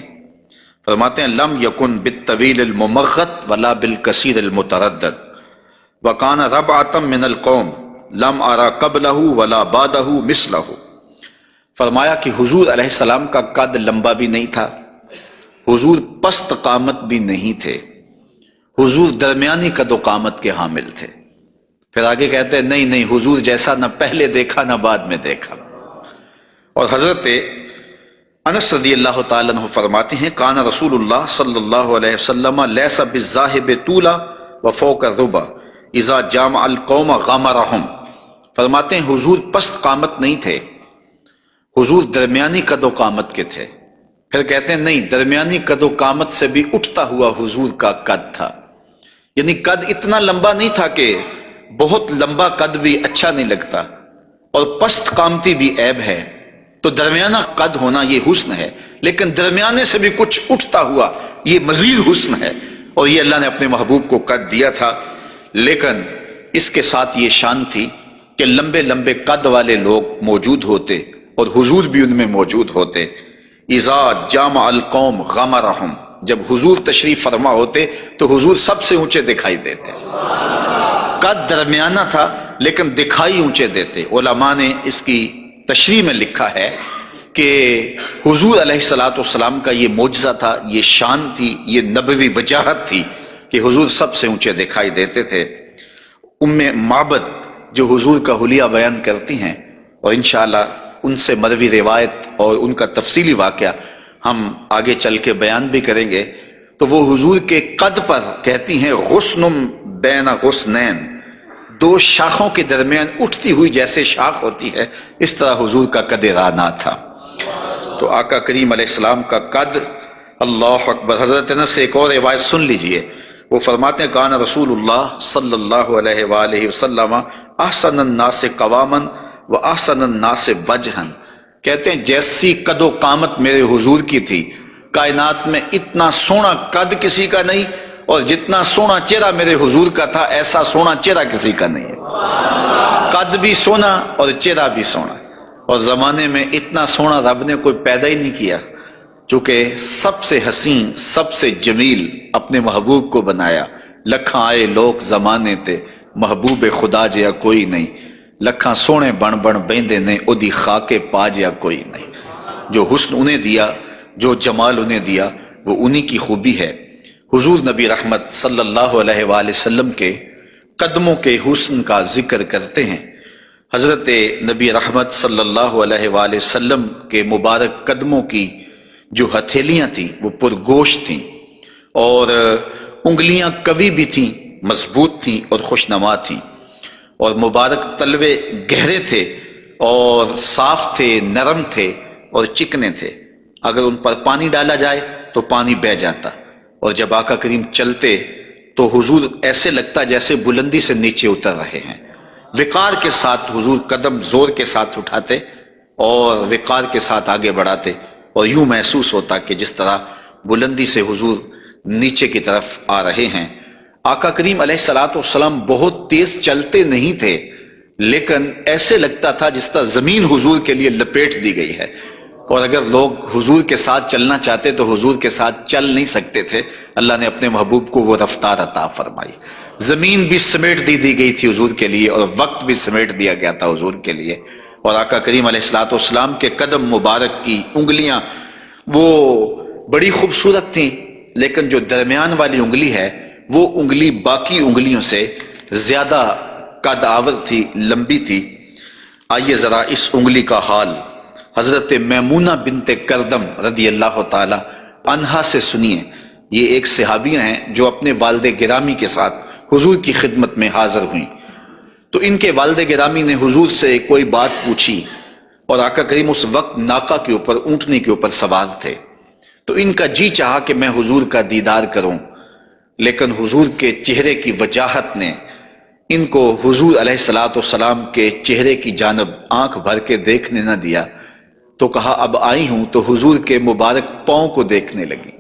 فرماتے ہیں لم یکن بالطویل الممغت ولا بالکثیر المتردد وکان ربعۃ من القوم لم ارى قبلہ ولا بعدہ مثلہ۔ فرمایا کہ حضور علیہ السلام کا قد لمبا بھی نہیں تھا، حضور پست قامت بھی نہیں تھے، حضور درمیانی قد و قامت کے حامل تھے۔ پھر آگے کہتے ہیں نہیں حضور جیسا نہ پہلے دیکھا نہ بعد میں دیکھا۔ اور حضرت انس رضی اللہ تعالیٰ عنہ فرماتے ہیں کان رسول اللہ صلی اللہ علیہ وسلم لیس بالذاہب طولا وفوق الربا اذا جامع القوم غمرہم۔ فرماتے ہیں حضور پست قامت نہیں تھے، حضور درمیانی قد و قامت کے تھے۔ پھر کہتے ہیں نہیں، درمیانی قد و قامت سے بھی اٹھتا ہوا حضور کا قد تھا، یعنی قد اتنا لمبا نہیں تھا کہ بہت لمبا قد بھی اچھا نہیں لگتا اور پست قامتی بھی عیب ہے، تو درمیانہ قد ہونا یہ حسن ہے، لیکن درمیانے سے بھی کچھ اٹھتا ہوا یہ مزید حسن ہے، اور یہ اللہ نے اپنے محبوب کو قد دیا تھا۔ لیکن اس کے ساتھ یہ شان تھی کہ لمبے لمبے قد والے لوگ موجود ہوتے اور حضور بھی ان میں موجود ہوتے۔ اذا جامع القوم غمرہم، جب حضور تشریف فرما ہوتے تو حضور سب سے اونچے دکھائی دیتے، قد درمیانہ تھا لیکن دکھائی اونچے دیتے۔ علماء نے اس کی تشریح میں لکھا ہے کہ حضور علیہ الصلوۃ والسلام کا یہ معجزہ تھا، یہ شان تھی، یہ نبوی وجاہت تھی کہ حضور سب سے اونچے دکھائی دیتے تھے۔ ام معبد جو حضور کا حلیہ بیان کرتی ہیں، اور انشاءاللہ ان سے مروی روایت اور ان کا تفصیلی واقعہ ہم آگے چل کے بیان بھی کریں گے، تو وہ حضور کے قد پر کہتی ہیں غصن بین غصنین، دو شاخوں کے درمیان اٹھتی ہوئی جیسے شاخ ہوتی ہے، اس طرح حضور کا قد رانا تھا۔ تو آقا کریم علیہ السلام کا قد، اللہ اکبر۔ حضرت انس سے ایک اور روایت سن لیجئے، وہ فرماتے ہیں کان رسول اللہ صلی اللہ علیہ وآلہ وسلم احسن الناس قواما و احسن الناس وجہا، کہتے ہیں جیسی قد و قامت میرے حضور کی تھی، کائنات میں اتنا سونا قد کسی کا نہیں، اور جتنا سونا چہرہ میرے حضور کا تھا ایسا سونا چہرہ کسی کا نہیں ہے۔ قد بھی سونا اور چہرہ بھی سونا، اور زمانے میں اتنا سونا رب نے کوئی پیدا ہی نہیں کیا، چونکہ سب سے حسین سب سے جمیل اپنے محبوب کو بنایا۔ لکھاں آئے لوگ زمانے تے محبوب خدا جیا کوئی نہیں، لکھاں سونے بن بن بیندے نے اودی خاکے پا جیا کوئی نہیں۔ جو حسن انہیں دیا، جو جمال انہیں دیا، وہ انہی کی خوبی ہے۔ حضور نبی رحمت صلی اللہ علیہ وآلہ وسلم کے قدموں کے حسن کا ذکر کرتے ہیں۔ حضرت نبی رحمت صلی اللہ علیہ وآلہ وسلم کے مبارک قدموں کی جو ہتھیلیاں تھیں وہ پرگوشت تھیں، اور انگلیاں قوی بھی تھیں، مضبوط تھیں اور خوشنما تھیں، اور مبارک تلوے گہرے تھے اور صاف تھے، نرم تھے اور چکنے تھے۔ اگر ان پر پانی ڈالا جائے تو پانی بہہ جاتا، اور جب آقا کریم چلتے تو حضور ایسے لگتا جیسے بلندی سے نیچے اتر رہے ہیں۔ وقار کے ساتھ حضور قدم زور کے ساتھ اٹھاتے اور وقار کے ساتھ آگے بڑھاتے، اور یوں محسوس ہوتا کہ جس طرح بلندی سے حضور نیچے کی طرف آ رہے ہیں۔ آقا کریم علیہ الصلوۃ والسلام بہت تیز چلتے نہیں تھے، لیکن ایسے لگتا تھا جس طرح زمین حضور کے لیے لپیٹ دی گئی ہے، اور اگر لوگ حضور کے ساتھ چلنا چاہتے تو حضور کے ساتھ چل نہیں سکتے تھے۔ اللہ نے اپنے محبوب کو وہ رفتار عطا فرمائی، زمین بھی سمیٹ دی گئی تھی حضور کے لیے، اور وقت بھی سمیٹ دیا گیا تھا حضور کے لیے۔ اور آقا کریم علیہ الصلوۃ والسلام کے قدم مبارک کی انگلیاں وہ بڑی خوبصورت تھیں، لیکن جو درمیان والی انگلی ہے وہ انگلی باقی انگلیوں سے زیادہ قد آور تھی، لمبی تھی۔ آئیے ذرا اس انگلی کا حال حضرت میمونہ بنت کردم رضی اللہ تعالی عنہا سے سنیے۔ یہ ایک صحابیہ ہیں جو اپنے والد گرامی کے ساتھ حضور کی خدمت میں حاضر ہوئیں۔ تو ان کے والد گرامی نے حضور سے کوئی بات پوچھی، اور آقا کریم اس وقت ناقہ کے اوپر، اونٹنی کے اوپر سوار تھے، تو ان کا جی چاہا کہ میں حضور کا دیدار کروں، لیکن حضور کے چہرے کی وجاہت نے ان کو حضور علیہ الصلوۃ والسلام کے چہرے کی جانب آنکھ بھر کے دیکھنے نہ دیا، تو کہا اب آئی ہوں تو حضور کے مبارک پاؤں کو دیکھنے لگی۔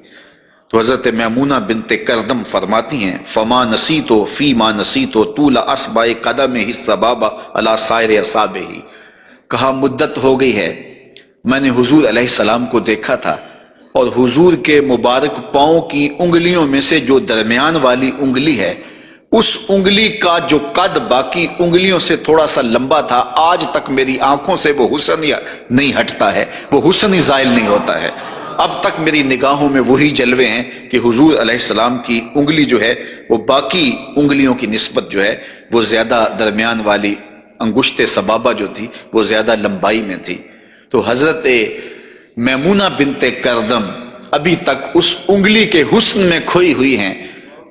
تو حضرت میمونہ بنت کردم فرماتی ہیں فما نسیتو فی ما نسیتو طول اصبع قدمہ السبابہ علی سائر اصابعہ، کہا مدت ہو گئی ہے میں نے حضور علیہ السلام کو دیکھا تھا، اور حضور کے مبارک پاؤں کی انگلیوں میں سے جو درمیان والی انگلی ہے، اس انگلی کا جو قد باقی انگلیوں سے تھوڑا سا لمبا تھا، آج تک میری آنکھوں سے وہ حسن نہیں ہٹتا ہے، وہ حسن ہی زائل نہیں ہوتا ہے۔ اب تک میری نگاہوں میں وہی جلوے ہیں کہ حضور علیہ السلام کی انگلی جو ہے وہ باقی انگلیوں کی نسبت جو ہے وہ زیادہ درمیان والی انگشت سبابہ جو تھی وہ زیادہ لمبائی میں تھی۔ تو حضرت میمونہ بنت کردم ابھی تک اس انگلی کے حسن میں کھوئی ہوئی ہیں۔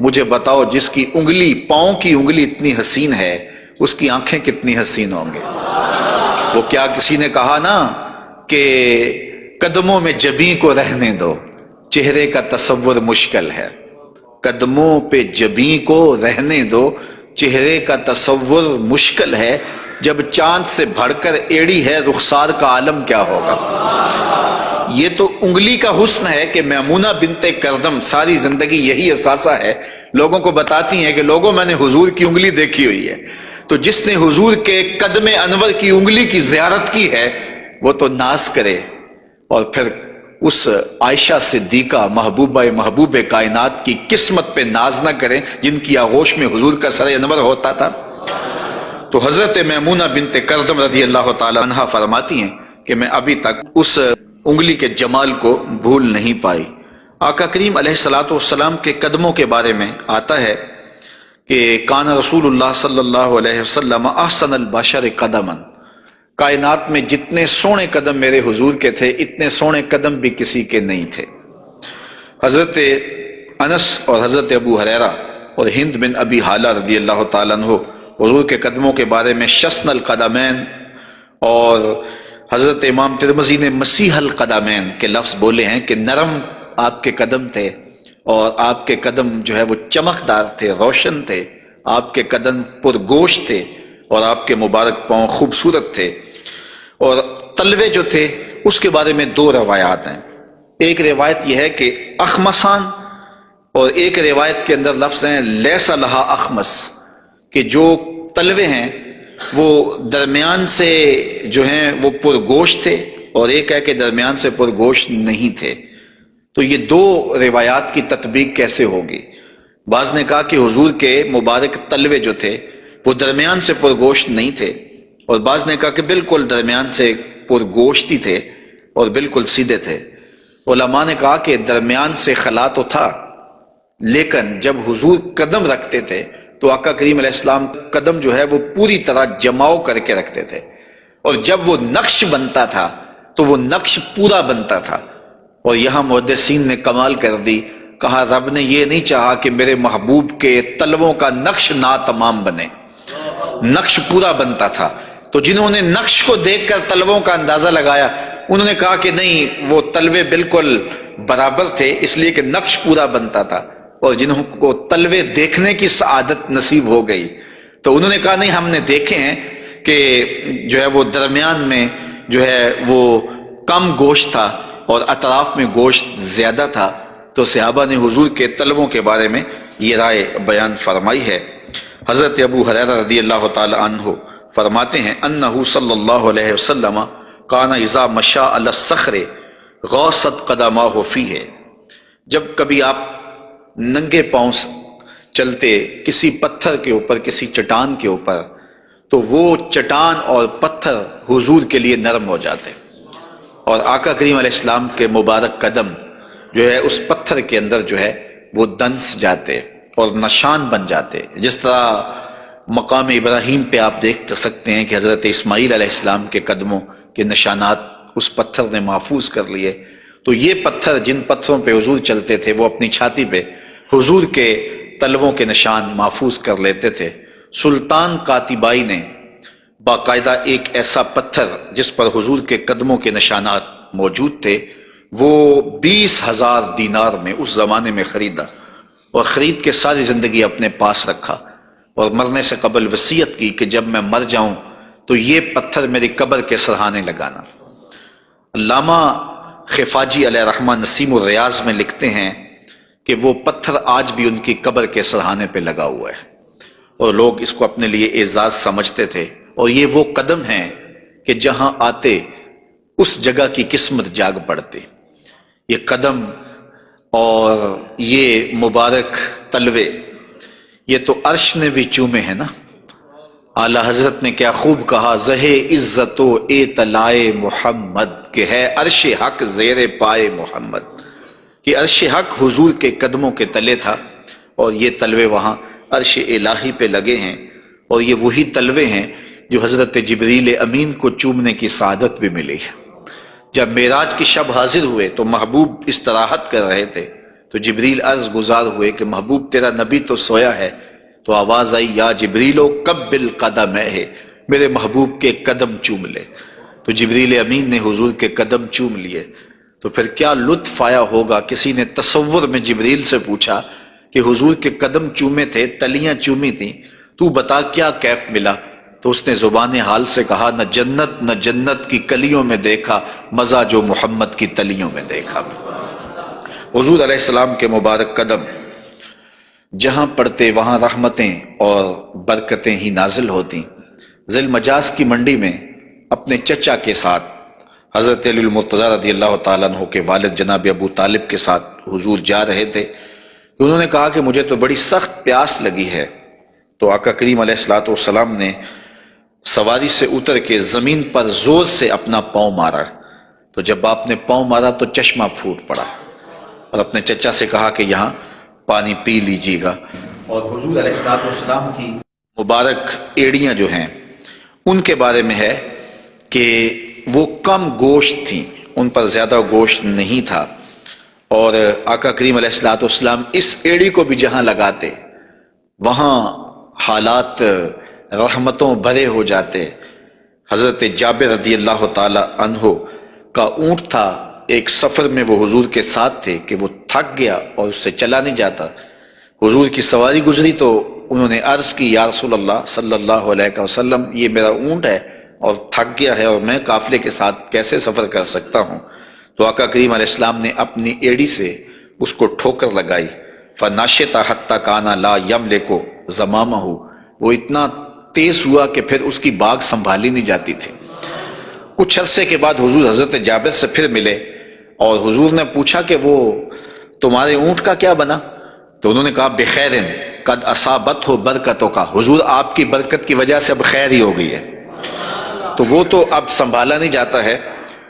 مجھے بتاؤ جس کی انگلی، پاؤں کی انگلی اتنی حسین ہے، اس کی آنکھیں کتنی حسین ہوں گے۔ وہ کیا کسی نے کہا نا کہ قدموں میں جبیں کو رہنے دو، چہرے کا تصور مشکل ہے۔ قدموں پہ جبیں کو رہنے دو، چہرے کا تصور مشکل ہے، جب چاند سے بڑھ کر ایڑی ہے رخسار کا عالم کیا ہوگا۔ یہ تو انگلی کا حسن ہے کہ میمونہ بنت کردم ساری زندگی یہی احساسہ ہے، لوگوں کو بتاتی ہیں کہ لوگوں میں نے حضور کی انگلی دیکھی ہوئی ہے۔ تو جس نے حضور کے قدم انور کی انگلی کی زیارت کی ہے وہ تو ناز کرے، اور پھر اس عائشہ صدیقہ محبوب کائنات کی قسمت پہ ناز نہ کریں جن کی آغوش میں حضور کا سر انور ہوتا تھا۔ تو حضرت میمونہ بنت کردم رضی اللہ تعالی عنہا فرماتی ہیں کہ میں ابھی تک اس انگلی کے جمال کو بھول نہیں پائی۔ آقا کریم علیہ الصلوۃ والسلام کے قدموں کے بارے میں آتا ہے کہ کان رسول اللہ صلی اللہ علیہ وسلم احسن البشر قدما، کائنات میں جتنے سونے قدم میرے حضور کے تھے اتنے سونے قدم بھی کسی کے نہیں تھے۔ حضرت انس اور حضرت ابو ہریرہ اور ہند بن ابی حالہ رضی اللہ تعالیٰ عنہ حضور کے قدموں کے بارے میں شسن القدمین، اور حضرت امام ترمذی نے مسیح القدمین کے لفظ بولے ہیں کہ نرم آپ کے قدم تھے، اور آپ کے قدم جو ہے وہ چمکدار تھے، روشن تھے، آپ کے قدم پرگوشت تھے، اور آپ کے مبارک پاؤں خوبصورت تھے۔ اور تلوے جو تھے اس کے بارے میں دو روایات ہیں، ایک روایت یہ ہے کہ اخمسان، اور ایک روایت کے اندر لفظ ہیں لیس لہا اخمس، کہ جو تلوے ہیں وہ درمیان سے جو ہیں وہ پرگوشت تھے، اور ایک ہے کہ درمیان سے پرگوشت نہیں تھے۔ تو یہ دو روایات کی تطبیق کیسے ہوگی؟ بعض نے کہا کہ حضور کے مبارک تلوے جو تھے وہ درمیان سے پرگوشت نہیں تھے، اور بعض نے کہا کہ بالکل درمیان سے پرگوشت ہی تھے اور بالکل سیدھے تھے۔ علماء نے کہا کہ درمیان سے خلا تو تھا، لیکن جب حضور قدم رکھتے تھے تو آقا کریم علیہ السلام قدم جو ہے وہ پوری طرح جماؤ کر کے رکھتے تھے، اور جب وہ نقش بنتا تھا تو وہ نقش پورا بنتا تھا۔ اور یہاں محدثین نے کمال کر دی، کہا رب نے یہ نہیں چاہا کہ میرے محبوب کے تلووں کا نقش ناتمام بنے، نقش پورا بنتا تھا۔ تو جنہوں نے نقش کو دیکھ کر تلووں کا اندازہ لگایا انہوں نے کہا کہ نہیں، وہ تلوے بالکل برابر تھے اس لیے کہ نقش پورا بنتا تھا، اور جنہوں کو تلوے دیکھنے کی سعادت نصیب ہو گئی تو انہوں نے کہا نہیں، ہم نے دیکھے ہیں کہ جو ہے وہ درمیان میں جو ہے وہ کم گوشت تھا اور اطراف میں گوشت زیادہ تھا۔ تو صحابہ نے حضور کے تلووں کے بارے میں یہ رائے بیان فرمائی ہے۔ حضرت ابو ہریرہ رضی اللہ تعالی عنہ فرماتے ہیں انہ صلی اللہ علیہ وسلم کان اذا مشى علی الصخر غاصت قدماہ فیہ، جب کبھی آپ ننگے پاؤں چلتے کسی پتھر کے اوپر، کسی چٹان کے اوپر، تو وہ چٹان اور پتھر حضور کے لیے نرم ہو جاتے، اور آقا کریم علیہ السلام کے مبارک قدم جو ہے اس پتھر کے اندر جو ہے وہ دنس جاتے اور نشان بن جاتے۔ جس طرح مقام ابراہیم پہ آپ دیکھ سکتے ہیں کہ حضرت اسماعیل علیہ السلام کے قدموں کے نشانات اس پتھر نے محفوظ کر لیے، تو یہ پتھر جن پتھروں پہ حضور چلتے تھے وہ اپنی چھاتی پہ حضور کے تلووں کے نشان محفوظ کر لیتے تھے۔ سلطان قاتبائی نے باقاعدہ ایک ایسا پتھر جس پر حضور کے قدموں کے نشانات موجود تھے وہ 20,000 دینار میں اس زمانے میں خریدا، اور خرید کے ساری زندگی اپنے پاس رکھا، اور مرنے سے قبل وصیت کی کہ جب میں مر جاؤں تو یہ پتھر میری قبر کے سرہانے لگانا۔ علامہ خفاجی علیہ رحمہ نسیم الریاض میں لکھتے ہیں کہ وہ پتھر آج بھی ان کی قبر کے سرہانے پہ لگا ہوا ہے، اور لوگ اس کو اپنے لیے اعزاز سمجھتے تھے، اور یہ وہ قدم ہیں کہ جہاں آتے اس جگہ کی قسمت جاگ پڑتی۔ یہ قدم اور یہ مبارک تلوے یہ تو عرش نے بھی چومے ہیں نا۔ اعلی حضرت نے کیا خوب کہا، زہے عزت و اطلاع محمد، کہ ہے عرش حق زیر پائے محمد، کہ عرش حق حضور کے قدموں کے تلے تھا، اور یہ تلوے وہاں عرش الہی پہ لگے ہیں، اور یہ وہی تلوے ہیں جو حضرت جبریل امین کو چومنے کی سعادت بھی ملی ہے۔ جب معراج کی شب حاضر ہوئے تو محبوب استراحت کر رہے تھے، تو جبریل عرض گزار ہوئے کہ محبوب تیرا نبی تو سویا ہے، تو آواز آئی یا جبریلو قبل قدمہ ہے، میرے محبوب کے قدم چوم لے۔ تو جبریل امین نے حضور کے قدم چوم لیے، تو پھر کیا لطف آیا ہوگا۔ کسی نے تصور میں جبریل سے پوچھا کہ حضور کے قدم چومے تھے، تلیاں چومی تھیں، تو بتا کیا کیف ملا؟ تو اس نے زبان حال سے کہا، نہ جنت کی کلیوں میں دیکھا مزہ جو محمد کی تلیوں میں دیکھا۔ حضور علیہ السلام کے مبارک قدم جہاں پڑتے وہاں رحمتیں اور برکتیں ہی نازل ہوتی۔ ذی المجاز کی منڈی میں اپنے چچا کے ساتھ حضرت علی المرتضیٰ رضی اللہ تعالیٰ عنہ کے والد جناب ابو طالب کے ساتھ حضور جا رہے تھے۔ انہوں نے کہا کہ مجھے تو بڑی سخت پیاس لگی ہے، تو آقا کریم علیہ الصلوۃ والسلام نے سواری سے اتر کے زمین پر زور سے اپنا پاؤں مارا، تو جب آپ نے پاؤں مارا تو چشمہ پھوٹ پڑا، اور اپنے چچا سے کہا کہ یہاں پانی پی لیجیے گا۔ اور حضور علیہ الصلوۃ والسلام کی مبارک ایڑیاں جو ہیں ان کے بارے میں ہے کہ وہ کم گوشت تھیں، ان پر زیادہ گوشت نہیں تھا، اور آقا کریم علیہ الصلوۃ والسلام اس ایڑی کو بھی جہاں لگاتے وہاں حالات رحمتوں بھرے ہو جاتے۔ حضرت جابر رضی اللہ تعالی عنہ کا اونٹ تھا، ایک سفر میں وہ حضور کے ساتھ تھے کہ وہ تھک گیا اور اس سے چلا نہیں جاتا۔ حضور کی سواری گزری تو انہوں نے عرض کی، یا رسول اللہ صلی اللہ علیہ وسلم، یہ میرا اونٹ ہے اور تھک گیا ہے، اور میں قافلے کے ساتھ کیسے سفر کر سکتا ہوں؟ تو آقا کریم علیہ السلام نے اپنی ایڑی سے اس کو ٹھوکر لگائی، فناشطا حتی کانا لا یملک زمامہ، وہ اتنا تیز ہوا کہ پھر اس کی باگ سنبھالی نہیں جاتی تھی۔ کچھ عرصے کے بعد حضور حضرت جابر سے پھر ملے، اور حضور نے پوچھا کہ وہ تمہارے اونٹ کا کیا بنا؟ تو انہوں نے کہا بخیرن قد اصابت ہو برکتوں کا، حضور آپ کی برکت کی وجہ سے اب خیر ہی ہو گئی ہے۔ تو وہ تو اب سنبھالا نہیں جاتا ہے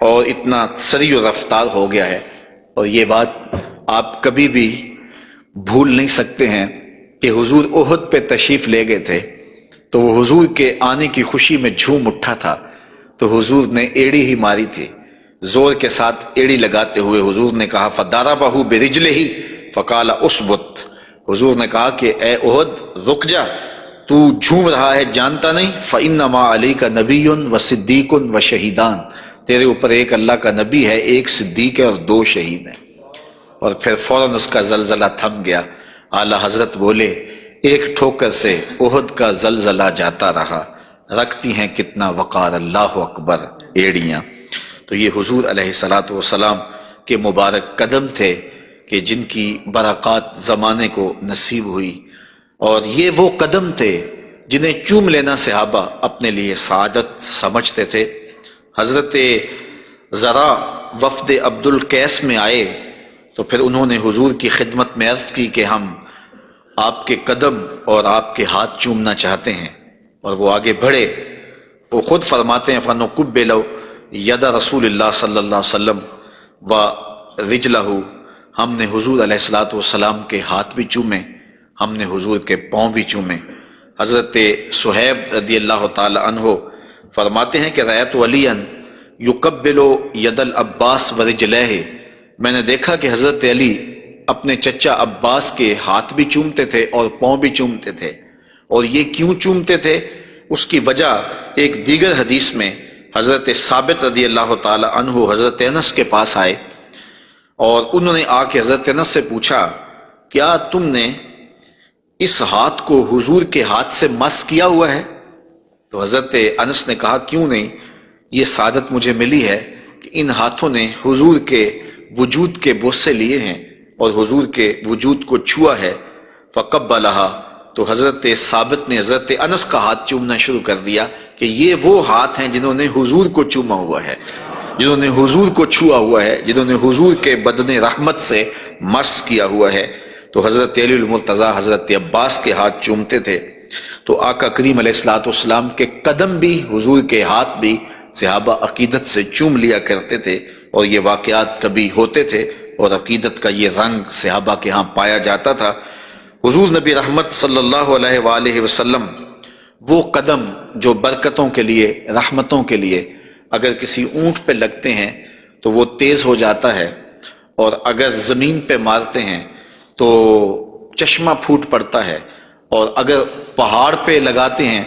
اور اتنا سری و رفتار ہو گیا ہے۔ اور یہ بات آپ کبھی بھی بھول نہیں سکتے ہیں کہ حضور احد پہ تشریف لے گئے تھے، تو وہ حضور کے آنے کی خوشی میں جھوم اٹھا تھا، تو حضور نے ایڑی ہی ماری تھی، زور کے ساتھ ایڑی لگاتے ہوئے حضور نے کہا فَضَرَبَهُ بِرِجْلِهِ فَقَالَ اُثْبُتْ، حضور نے کہا کہ اے احد رک جا، تو جھوم رہا ہے جانتا نہیں، فَإِنَّمَا عَلَيْكَ نَبِيٌّ وَصِدِّيقٌ وَشَهِيدَانِ، تیرے اوپر ایک اللہ کا نبی ہے، ایک صدیق ہے اور 2 شہید ہیں۔ اور پھر فوراً اس کا زلزلہ تھم گیا۔ اعلیٰ حضرت بولے، ایک ٹھوکر سے احد کا زلزلہ جاتا رہا، رکھتی ہیں کتنا وقار اللہ اکبر ایڑیاں۔ تو یہ حضور علیہ الصلوۃ والسلام کے مبارک قدم تھے کہ جن کی برکات زمانے کو نصیب ہوئی، اور یہ وہ قدم تھے جنہیں چوم لینا صحابہ اپنے لیے سعادت سمجھتے تھے۔ حضرت ذرا وفد عبد القیس میں آئے تو پھر انہوں نے حضور کی خدمت میں عرض کی کہ ہم آپ کے قدم اور آپ کے ہاتھ چومنا چاہتے ہیں، اور وہ آگے بڑھے۔ وہ خود فرماتے ہیں فَنُقُبِّلُ یَدَ رسول اللہ صلی اللہ علیہ وسلم وَرِجْلَهُ، ہم نے حضور علیہ الصلوۃ والسلام کے ہاتھ بھی چومے، ہم نے حضور کے پاؤں بھی چومے۔ حضرت صہیب رضی اللہ تعالی عنہ فرماتے ہیں کہ رأیت علیٰ یقبل ید العباس ورجلہ، میں نے دیکھا کہ حضرت علی اپنے چچا عباس کے ہاتھ بھی چومتے تھے اور پاؤں بھی چومتے تھے، اور یہ کیوں چومتے تھے؟ اس کی وجہ ایک دیگر حدیث میں حضرت ثابت رضی اللہ تعالی عنہ حضرت انس کے پاس آئے اور انہوں نے آ کے حضرت انس سے پوچھا کیا تم نے اس ہاتھ کو حضور کے ہاتھ سے مس کیا ہوا ہے؟ تو حضرت انس نے کہا کیوں نہیں، یہ سعادت مجھے ملی ہے کہ ان ہاتھوں نے حضور کے وجود کے بوسے لیے ہیں اور حضور کے وجود کو چھوا ہے۔ فقبلہا، تو حضرت ثابت نے حضرت انس کا ہاتھ چومنا شروع کر دیا کہ یہ وہ ہاتھ ہیں جنہوں نے حضور کو چوما ہوا ہے، جنہوں نے حضور کو چھوا ہوا ہے، جنہوں نے حضور کے بدن رحمت سے مس کیا ہوا ہے۔ تو حضرت علی المرتضیٰ حضرت عباس کے ہاتھ چومتے تھے، تو آقا کریم علیہ الصلوۃ والسلام کے قدم بھی، حضور کے ہاتھ بھی صحابہ عقیدت سے چوم لیا کرتے تھے، اور یہ واقعات کبھی ہوتے تھے اور عقیدت کا یہ رنگ صحابہ کے ہاں پایا جاتا تھا۔ حضور نبی رحمت صلی اللہ علیہ وآلہ وسلم وہ قدم جو برکتوں کے لیے، رحمتوں کے لیے اگر کسی اونٹ پہ لگتے ہیں تو وہ تیز ہو جاتا ہے، اور اگر زمین پہ مارتے ہیں تو چشمہ پھوٹ پڑتا ہے، اور اگر پہاڑ پہ لگاتے ہیں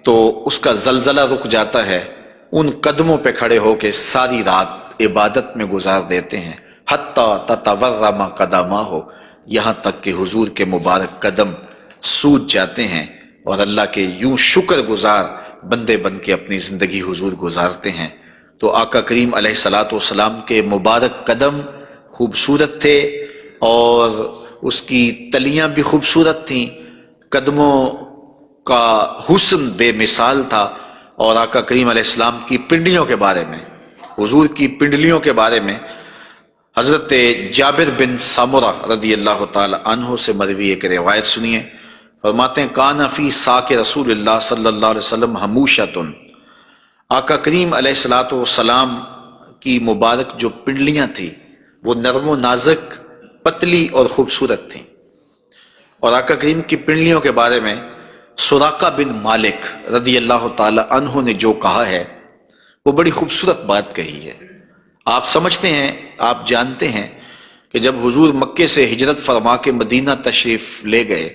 تو اس کا زلزلہ رک جاتا ہے۔ ان قدموں پہ کھڑے ہو کے ساری رات عبادت میں گزار دیتے ہیں، حتی تتورم قدماہ، یہاں تک کہ حضور کے مبارک قدم سوج جاتے ہیں، اور اللہ کے یوں شکر گزار بندے بن کے اپنی زندگی حضور گزارتے ہیں۔ تو آقا کریم علیہ الصلوۃ والسلام کے مبارک قدم خوبصورت تھے، اور اس کی تلیاں بھی خوبصورت تھیں، قدموں کا حسن بے مثال تھا۔ اور آقا کریم علیہ السلام کی پنڈلیوں کے بارے میں، حضور کی پنڈلیوں کے بارے میں حضرت جابر بن سمرہ رضی اللہ تعالی عنہ سے مروی ایک روایت سنیے۔ فرماتے ہیں کان فی ساق رسول اللہ صلی اللہ علیہ وسلم حموشۃ، آقا کریم علیہ الصلوۃ والسلام کی مبارک جو پنڈلیاں تھیں وہ نرم و نازک، پتلی اور خوبصورت تھیں۔ اور آقا کریم کی پنڈلیوں کے بارے میں سراقہ بن مالک رضی اللہ تعالی عنہ نے جو کہا ہے وہ بڑی خوبصورت بات کہی ہے۔ آپ سمجھتے ہیں، آپ جانتے ہیں کہ جب حضور مکے سے ہجرت فرما کے مدینہ تشریف لے گئے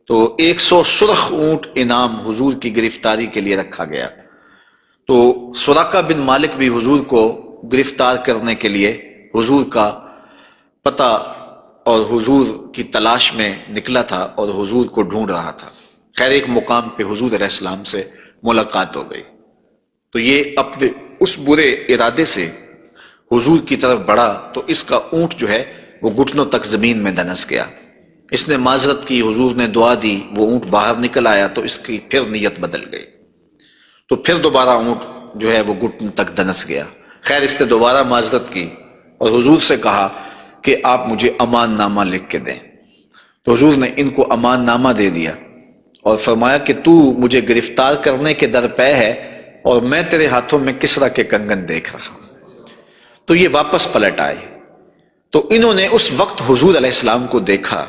تو 100 سرخ اونٹ انعام حضور کی گرفتاری کے لیے رکھا گیا۔ تو سراقہ بن مالک بھی حضور کو گرفتار کرنے کے لیے حضور کا پتہ اور حضور کی تلاش میں نکلا تھا اور حضور کو ڈھونڈ رہا تھا۔ خیر ایک مقام پہ حضور علیہ السلام سے ملاقات ہو گئی، تو یہ اپنے اس برے ارادے سے حضور کی طرف بڑھا تو اس کا اونٹ جو ہے وہ گھٹنوں تک زمین میں دنس گیا۔ اس نے معذرت کی، حضور نے دعا دی، وہ اونٹ باہر نکل آیا تو اس کی پھر نیت بدل گئی، تو پھر دوبارہ اونٹ جو ہے وہ گھٹن تک دنس گیا۔ خیر اس نے دوبارہ معذرت کی اور حضور سے کہا کہ آپ مجھے امان نامہ لکھ کے دیں۔ تو حضور نے ان کو امان نامہ دے دیا اور فرمایا کہ تو مجھے گرفتار کرنے کے در پہ ہے اور میں تیرے ہاتھوں میں کسرا کے کنگن دیکھ رہا ہوں۔ تو یہ واپس پلٹ آئے، تو انہوں نے اس وقت حضور علیہ السلام کو دیکھا،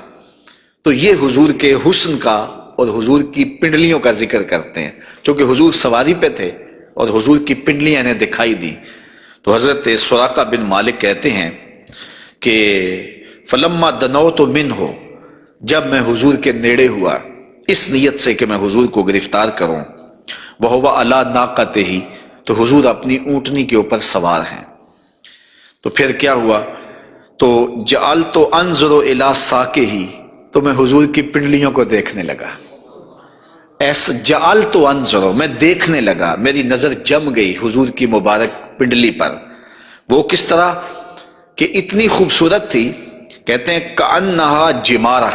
تو یہ حضور کے حسن کا اور حضور کی پنڈلیوں کا ذکر کرتے ہیں، کیونکہ حضور سواری پہ تھے اور حضور کی پنڈلیاں انہیں دکھائی دی۔ تو حضرت سراقہ بن مالک کہتے ہیں کہ فلما دنوت منہ، جب میں حضور کے نیڑے ہوا اس نیت سے کہ میں حضور کو گرفتار کروں، وہو علی ناقتہ، تو حضور اپنی اونٹنی کے اوپر سوار ہیں۔ تو پھر کیا ہوا؟ تو جعلت انظر الی ساقہ، تو میں حضور کی پنڈلیوں کو دیکھنے لگا۔ ایسا جعلت انظر، میں دیکھنے لگا، میری نظر جم گئی حضور کی مبارک پنڈلی پر۔ وہ کس طرح کہ اتنی خوبصورت تھی، کہتے ہیں کأنہا جمارہ،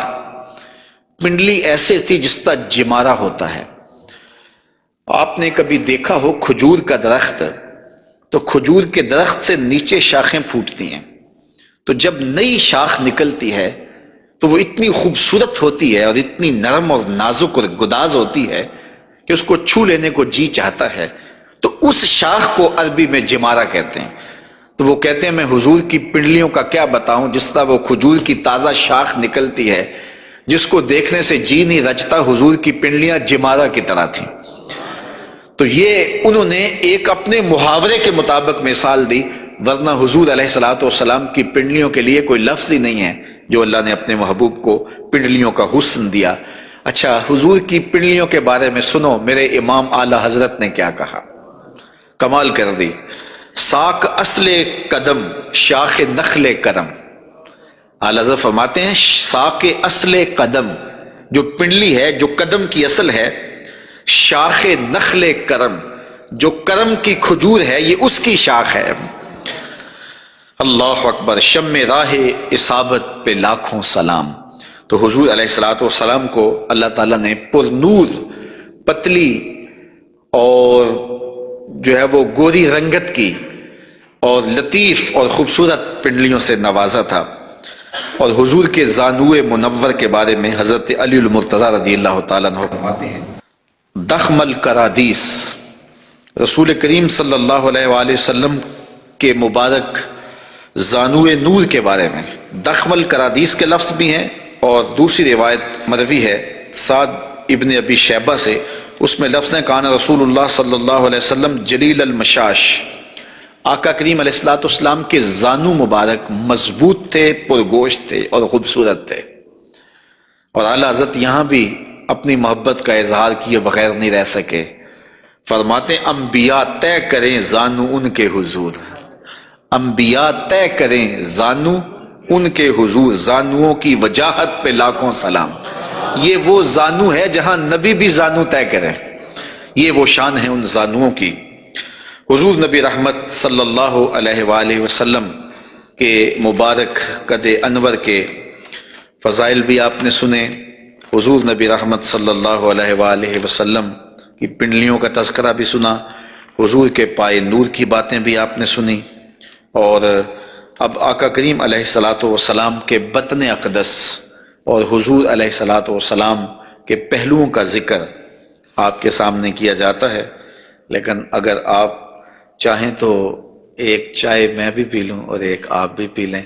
پنڈلی ایسے تھی جس طرح جمارہ ہوتا ہے۔ آپ نے کبھی دیکھا ہو کھجور کا درخت، تو کھجور کے درخت سے نیچے شاخیں پھوٹتی ہیں، تو جب نئی شاخ نکلتی ہے تو وہ اتنی خوبصورت ہوتی ہے اور اتنی نرم اور نازک اور گداز ہوتی ہے کہ اس کو چھو لینے کو جی چاہتا ہے۔ تو اس شاخ کو عربی میں جمارہ کہتے ہیں۔ تو وہ کہتے ہیں میں حضور کی پنڈلیوں کا کیا بتاؤں، جس طرح وہ کھجور کی تازہ شاخ نکلتی ہے جس کو دیکھنے سے جی نہیں رچتا، حضور کی پنڈلیاں جمارہ کی طرح تھیں۔ تو یہ انہوں نے ایک اپنے محاورے کے مطابق مثال دی، ورنہ حضور علیہ الصلوۃ والسلام کی پنڈلیوں کے لیے کوئی لفظ ہی نہیں ہے جو اللہ نے اپنے محبوب کو پنڈلیوں کا حسن دیا۔ اچھا، حضور کی پنڈلیوں کے بارے میں سنو میرے امام اعلی حضرت نے کیا کہا، کمال کر دی۔ ساک اصل قدم شاخ نخل کرم، اعلی حضرت فرماتے ہیں ساک اصل قدم، جو پنڈلی ہے، جو قدم کی اصل ہے، شاخ نخل کرم، جو کرم کی کھجور ہے، یہ اس کی شاخ ہے۔ اللہ اکبر، شم راہ اصابت پہ لاکھوں سلام۔ تو حضور علیہ الصلوۃ والسلام کو اللہ تعالیٰ نے پر نور، پتلی اور جو ہے وہ گوری رنگت کی اور لطیف اور خوبصورت پنڈلیوں سے نوازا تھا۔ اور حضور کے زانوئے منور کے بارے میں حضرت علی المرتضیٰ رضی اللہ تعالیٰ عنہ فرماتے ہیں دخم الکرادیس، رسول کریم صلی اللہ علیہ وآلہ وسلم کے مبارک زانوئے نور کے بارے میں دخم الکرادیس کے لفظ بھی ہیں، اور دوسری روایت مروی ہے سعد ابن ابی شیبہ سے، اس میں لفظ ہیں کان رسول اللہ صلی اللہ علیہ وسلم جلیل المشاش، آقا کریم علیہ الصلوۃ والسلام کے زانو مبارک مضبوط تھے، پرگوشت تھے اور خوبصورت تھے۔ اور اعلیٰ حضرت یہاں بھی اپنی محبت کا اظہار کیے بغیر نہیں رہ سکے، فرماتے ہیں انبیاء طے کریں زانو ان کے حضور، انبیاء طے کریں زانو ان کے حضور، زانوؤں کی وجاہت پہ لاکھوں سلام۔ یہ وہ زانو ہے جہاں نبی بھی زانو طے کرے، یہ وہ شان ہے ان زانوؤں کی۔ حضور نبی رحمت صلی اللہ علیہ وآلہ وسلم کے مبارک قد انور کے فضائل بھی آپ نے سنے، حضور نبی رحمت صلی اللہ علیہ وآلہ وسلم کی پنڈلیوں کا تذکرہ بھی سنا، حضور کے پائے نور کی باتیں بھی آپ نے سنی، اور اب آقا کریم علیہ الصلوۃ والسلام کے بطن اقدس اور حضور علیہ الصلوۃ والسلام کے پہلوؤں کا ذکر آپ کے سامنے کیا جاتا ہے۔ لیکن اگر آپ چاہیں تو ایک چائے میں بھی پی لوں اور ایک آپ بھی پی لیں۔